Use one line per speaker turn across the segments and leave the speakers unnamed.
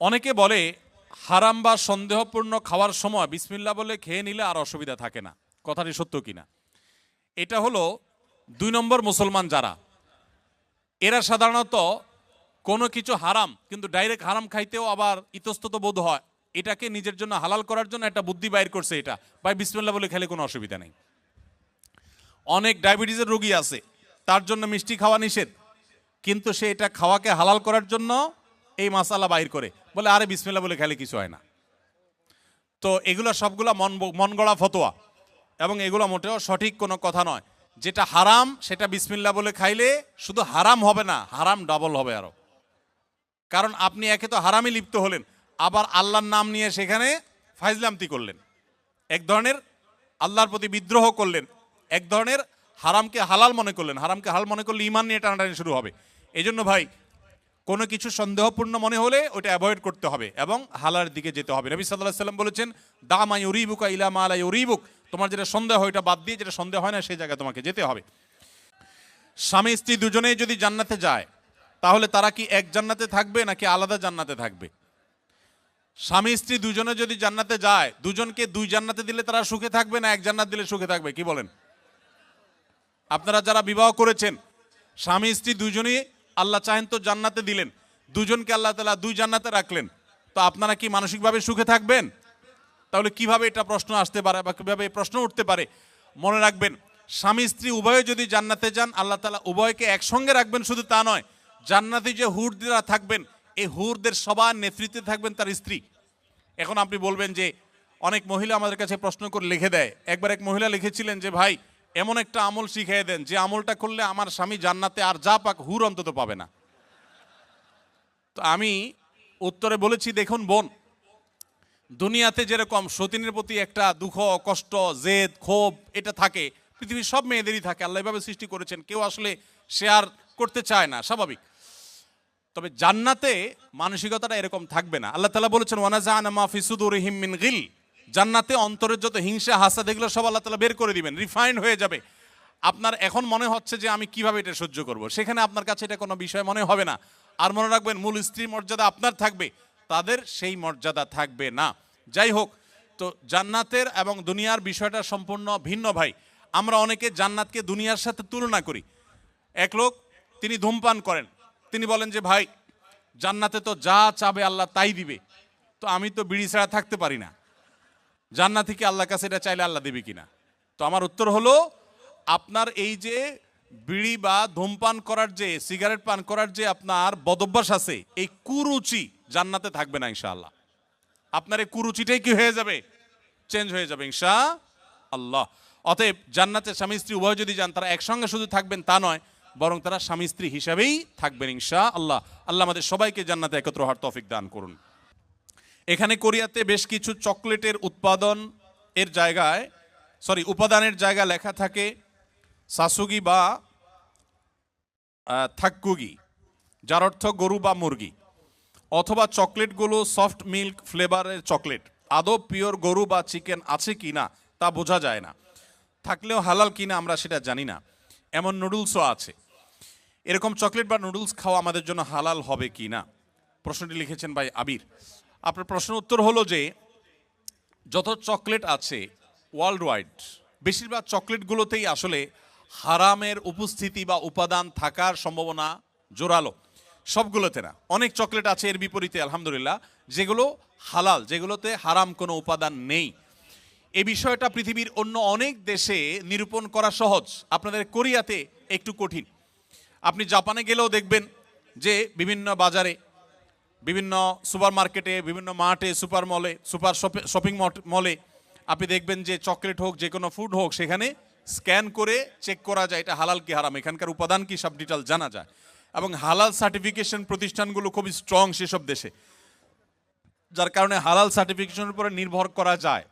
অনেকে বলে হারাম বা সন্দেহপূর্ণ খাওয়ার সময় বিসমিল্লাহ বলে খেয়ে নিলে আর অসুবিধা থাকে না। কথাটি সত্য কিনা? এটা হলো ২ নম্বর মুসলমান যারা, এরা সাধারণত কোনো কিছু হারাম কিন্তু ডাইরেক্ট হারাম খাইতেও আবার ইতস্তত বোধ হয়, এটাকে নিজের জন্য হালাল করার জন্য একটা বুদ্ধি বাইর করছে, এটা ভাই বিসমিল্লাহ বলে খেলে কোনো অসুবিধা নেই। অনেক ডায়াবেটিসের রোগী আছে, তার জন্য মিষ্টি খাওয়া নিষেধ, কিন্তু সে এটা খাওয়াকে হালাল করার জন্য এই মাসালা বাইর করে, বলে আরে বিসমিল্লাহ বলে খেলে কিছু হয় না। তো এগুলো সবগুলা মন গড়া ফতোয়া এবং এগুলো মোটেও সঠিক কোনো কথা নয়। যেটা হারাম সেটা বিসমিল্লাহ বলে খাইলে শুধু হারাম হবে না, হারাম ডাবল হবে আরো। কারণ আপনি একে তো হারামে লিপ্ত হলেন, আবার আল্লাহর নাম নিয়ে সেখানে ফাইজলামতি করলেন, এক ধরনের আল্লাহর প্রতি বিদ্রোহ করলেন, এক ধরনের হারামকে হালাল মনে করলেন। হারামকে হালাল মনে করলে ঈমান নিয়ে টানাটানি শুরু হবে। এই জন্য ভাই কোনো কিছু সন্দেহপূর্ণ মনে হলে ওটা অ্যাভয়েড করতে হবে এবং হালার দিকে যেতে হবে। নবী সাল্লাল্লাহু আলাইহি ওয়াসাল্লাম বলেছেন, দামা ইউরিবুকা ইলা মা লা ইউরিবুক, তোমার যেটা সন্দেহ হয় ওটা বাদ দিয়ে যেটা সন্দেহ হয় না সেই জায়গায় তোমাকে যেতে হবে। স্বামী স্ত্রী দুজনেই যদি জান্নাতে যায় তাহলে তারা কি এক জান্নাতে থাকবে নাকি আলাদা জান্নাতে থাকবে? স্বামী স্ত্রী দুজনে যদি জান্নাতে যায়, দুজনকে দুই জান্নাতে দিলে তারা সুখে থাকবে না এক জান্নাত দিলে সুখে থাকবে? কি বলেন? আপনারা যারা বিবাহ করেছেন, স্বামী স্ত্রী দুজনেই আল্লাহ চাহেন তো জান্নাতে দিলেন, দুজনকে আল্লাহ তাআলা দুই জান্নাতে রাখলেন, তো আপনারা কি মানসিকভাবে সুখে থাকবেন? তাহলে কিভাবে এটা প্রশ্ন আসতে পারে বা কিভাবে এই প্রশ্ন উঠতে পারে? মনে রাখবেন, স্বামী স্ত্রী উভয়ে যদি জান্নাতে যান, আল্লাহ তাআলা উভয়কে একসঙ্গে রাখবেন। শুধু তা নয়, জান্নাতে যে হুররা থাকবেন, এই হুরদের সবার নেতৃত্বে থাকবেন তার স্ত্রী। এখন আপনি বলবেন যে অনেক মহিলা আমাদের কাছে প্রশ্ন করে লিখে দেয়। একবার এক মহিলা লিখেছিলেন যে ভাই এমন একটা আমল শিখিয়ে দেন যে আমলটা করলে আমার স্বামী জান্নাতে আর যা পাক হুর অন্তত পাবে না। তো আমি উত্তরে বলেছি, দেখুন বোন, দুনিয়াতে যেরকম সতীনের প্রতি একটা দুঃখ, কষ্ট, জেদ, ক্ষোভ এটা থাকে, পৃথিবীর সব মেয়েদেরই থাকে, আল্লাহ এভাবে সৃষ্টি করেছেন, কেউ আসলে শেয়ার করতে চায় না, স্বাভাবিক। তবে জান্নাতে মানসিকতাটা এরকম থাকবে না। আল্লাহ তাআলা বলেছেন, ওয়ানাজা'না মা ফি সুদুরিহিম মিন গিল, জান্নাতে অন্তরের যত হিংসা হাসাদ এগুলো সব আল্লাহ তাআলা বের করে দিবেন, রিফাইন্ড হয়ে যাবে। আপনার এখন মনে হচ্ছে যে আমি কিভাবে এটা সহ্য করব, সেখানে আপনার কাছে এটা কোনো বিষয় মনে হবে না। আর মনে রাখবেন, মূল স্ত্রীর মর্যাদা আপনার থাকবে, তাদের সেই মর্যাদা থাকবে না। যাই হোক, তো জান্নাতের এবং দুনিয়ার বিষয়টা সম্পূর্ণ ভিন্ন ভাই। আমরা অনেকে জান্নাতকে দুনিয়ার সাথে তুলনা করি। এক লোক, তিনি ধূমপান করেন, তিনি বলেন যে ভাই জান্নাতে তো যা চাবে আল্লাহ তাই দিবে, তো আমি তো বিড়ি ছাড়া থাকতে পারি না, জান্নাতে কি আল্লাহর কাছে এটা চাইলে আল্লাহ দেবে কিনা? তো আমার উত্তর হলো, আপনার এই যে বিড়ি বা ধূমপান করার যে, সিগারেট পান করার যে আপনার বদভ্যাস আছে, এই কুরুচি জান্নাতে থাকবে না ইনশাআল্লাহ। আপনার এই কুরুচিটাই কি হয়ে যাবে? চেঞ্জ হয়ে যাবে ইনশাআল্লাহ। অতএব জান্নাতে স্বামী স্ত্রী উভয় যদি যান, তারা একসঙ্গে শুধু থাকবেন তা নয়, বরং তারা স্বামী স্ত্রী হিসাবেই থাকবেন ইনশাআল্লাহ। আল্লাহ আমাদের সবাইকে জান্নাতে একত্র হওয়ার তৌফিক দান করুন। এখানে কোরিয়াতে বেশ কিছু চকলেটের উপাদানের জায়গা লেখা থাকে সাসুগি বা থাক্কুগি, যার অর্থ গরু বা মুরগি, অথবা চকলেটগুলো সফট মিল্ক ফ্লেভারের চকলেট। আদৌ পিওর গরু বা চিকেন আছে কি না তা বোঝা যায় না, থাকলেও হালাল কিনা আমরা সেটা জানি না। এমন নুডলসও আছে। এরকম চকলেট বা নুডলস খাওয়া আমাদের জন্য হালাল হবে কি না? প্রশ্নটি লিখেছেন ভাই আবির। আপনার প্রশ্ন উত্তর হলো যে যত চকলেট আছে ওয়ার্ল্ড ওয়াইড, বেশিরভাগ চকলেটগুলোতেই আসলে হারামের উপস্থিতি বা উপাদান থাকার সম্ভাবনা জোরালো। সবগুলোতে না, অনেক চকলেট আছে এর বিপরীতে আলহামদুলিল্লাহ যেগুলো হালাল, যেগুলোতে হারাম কোনো উপাদান নেই। এই বিষয়টা পৃথিবীর অন্য অনেক দেশে নিরূপণ করা সহজ, আপনাদের কোরিয়াতে একটু কঠিন। আপনি জাপানে গেলেও দেখবেন যে বিভিন্ন বাজারে, বিভিন্ন সুপার মার্কেটে, বিভিন্ন মার্টে, সুপার মলে, সুপার শপিং মলে আপনি দেখবেন যে চকলেট হোক, যে কোনো ফুড হোক, সেখানে স্ক্যান করে চেক করা যায় এটা হালাল কি হারাম, এখানকার উপাদান কি, সব ডিটেল জানা যায়। এবং হালাল সার্টিফিকেশন প্রতিষ্ঠানগুলো খুবই স্ট্রং সেসব দেশে, যার কারণে হালাল সার্টিফিকেশনের উপরে নির্ভর করা যায়।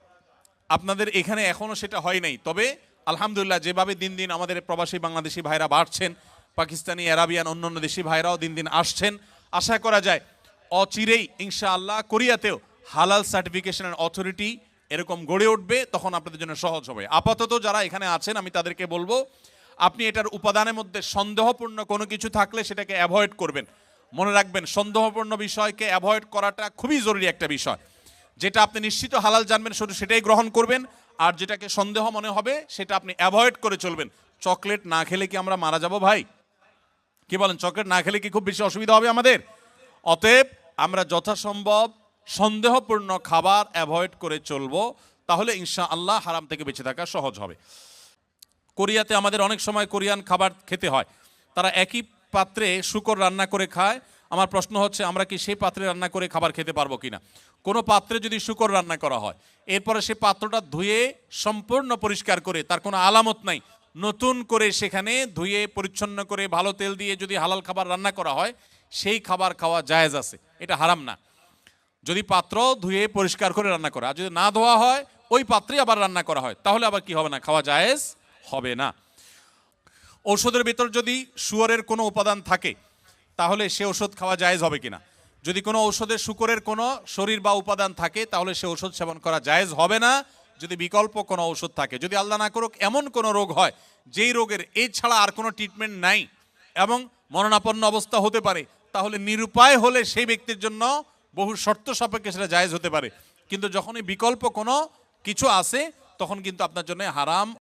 আপনাদের এখানে এখনও সেটা হয় নাই, তবে আলহামদুলিল্লাহ যেভাবে দিন দিন আমাদের প্রবাসী বাংলাদেশি ভাইরা বাড়ছেন, পাকিস্তানি, আরাবিয়ান, অন্যান্য দেশি ভাইরাও দিন দিন আসছেন, আশা করা যায় অচিরেই ইনশাআল্লাহ কোরিয়াতেও হালাল সার্টিফিকেশনের অথরিটি এরকম গড়ে উঠবে, তখন আপনাদের জন্য সহজ হবে। আপাতত যারা এখানে আছেন আমি তাদেরকে বলবো, আপনি এটার উপাদানের মধ্যে সন্দেহপূর্ণ কোনো কিছু থাকলে সেটাকে অ্যাভয়েড করবেন। মনে রাখবেন, সন্দেহপূর্ণ বিষয়কে অ্যাভয়েড করাটা খুবই জরুরি একটা বিষয়। যেটা আপনি নিশ্চিত হালাল জানবেন শুধু সেটাই গ্রহণ করবেন, আর যেটাকে সন্দেহ মনে হবে সেটা আপনি অ্যাভয়েড করে চলবেন। চকলেট না খেলে কি আমরা মারা যাব ভাই? কি বলেন, চকলেট না খেলে কি খুব বেশি অসুবিধা হবে আমাদের? অতএব আমরা যথাসম্ভব সন্দেহপূর্ণ খাবার অ্যাভয়েড করে চলবো, তাহলে ইনশাআল্লাহ হারাম থেকে বেঁচে থাকা সহজ হবে। কোরিয়াতে আমাদের অনেক সময় কোরিয়ান খাবার খেতে হয়, তারা একই পাত্রে শূকর রান্না করে খায়। আমার প্রশ্ন হচ্ছে, আমরা কি সেই পাত্রে রান্না করে খাবার খেতে পারবো কিনা? কোনো পাত্রে যদি শূকর রান্না করা হয়, এরপরে সে পাত্রটা ধুয়ে সম্পূর্ণ পরিষ্কার করে, তার কোনো আলামত নাই, নতুন করে সেখানে ধুয়ে পরিচ্ছন্ন করে ভালো তেল দিয়ে যদি হালাল খাবার রান্না করা হয়, সেই খাবার খাওয়া জায়েজ আছে, এটা হারাম না। যদি পাত্র ধুয়ে পরিষ্কার করে রান্না করা, আর যদি না ধোয়া হয় ওই পাত্রে আবার রান্না করা হয়, তাহলে আবার কি হবে না? খাওয়া জায়েজ হবে না। ঔষধের ভিতর যদি শুয়োরের কোনো উপাদান থাকে, তাহলে সে ওষুধ খাওয়া জায়েজ হবে কিনা? যদি কোনো ঔষধে শুকরের কোনো শরীর বা উপাদান থাকে, তাহলে সে ওষুধ সেবন করা জায়েজ হবে না। যদি বিকল্প কোনো ওষুধ থাকে, যদি আল্লাহ না করুক এমন কোনো রোগ হয় যেই রোগের এছাড়া আর কোনো ট্রিটমেন্ট নাই এবং মরণাপন্ন অবস্থা হতে পারে, তাহলে নিরুপায় হলে সেই ব্যক্তির জন্য বহু শর্ত সাপেক্ষে সেটা জায়েজ হতে পারে। কিন্তু যখনই বিকল্প কোনো কিছু আছে, তখন কিন্তু আপনার জন্য হারাম